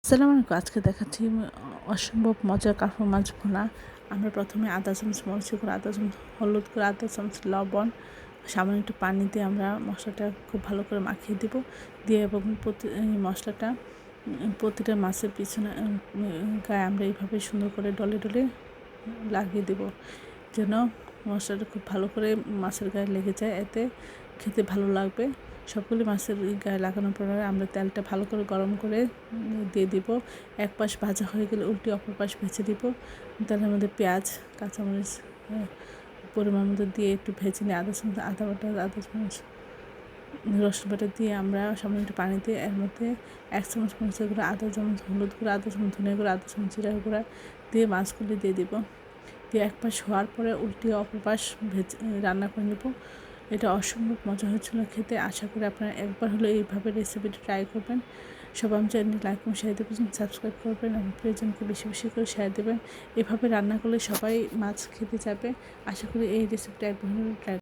আসসালামু আলাইকুম। আজকে দেখাচ্ছি অসম্ভব মজার কাঁকড়া মাছ ভুনা। আমরা প্রথমে আধা চামচ মরিচের গুঁড়ো, আধা চামচ হলুদ গুঁড়ো, আধা চামচ লবণ, সামান্য একটু পানি দিয়ে আমরা মশলাটা খুব ভালো করে মাখিয়ে দেব। দিয়ে এবং এই মশলাটা প্রতিটা মাছের পিছনে গায়ে আমরা এইভাবে সুন্দর করে ডলে ডলে লাগিয়ে দেব, যেন মশলাটা খুব ভালো করে মাছের গায়ে লেগে যায়, এতে খেতে ভালো লাগবে। সবগুলি মাছের গায়ে লাগানোর পরে আমরা তেলটা ভালো করে গরম করে দিয়ে দিব। এক পাশ ভাজা হয়ে গেলে উল্টে অপর পাশ ভেজে দিব। তেলের মধ্যে পেঁয়াজ, কাঁচামরিচ পরিমাণ মতো দিয়ে একটু ভেজে নিয়ে আদা চামচ আদা বাটা, আদা চামচ রসুন বাটা দিয়ে আমরা সামান্য একটু পানি দিয়ে এর মধ্যে 1 চামচ মরিচের গুঁড়ো, আধা চামচ হলুদ গুঁড়ো, আধা চামচ ধনিয়া গুঁড়ো, আধা চামচ জিরা গুঁড়া দিয়ে মাছগুলি দিয়ে দিব। দিয়ে এক পাশ হওয়ার পরে উল্টিয়ে অপর পাশ রান্না করে নেব। এটা অসম্ভব মজা হয়েছিল খেতে। আশা করি আপনারা একবার হলো এইভাবে রেসিপিটা ট্রাই করবেন। সবাই আমার চ্যানেলটি লাইক এবং শেয়ার দেবেন, সাবস্ক্রাইব করবেন এবং প্রিয়জনকে বেশি বেশি করে শেয়ার দেবেন। এভাবে রান্না করলে সবাই মাছ খেতে যাবে। আশা করি এই রেসিপিটা একবার হলো ট্রাই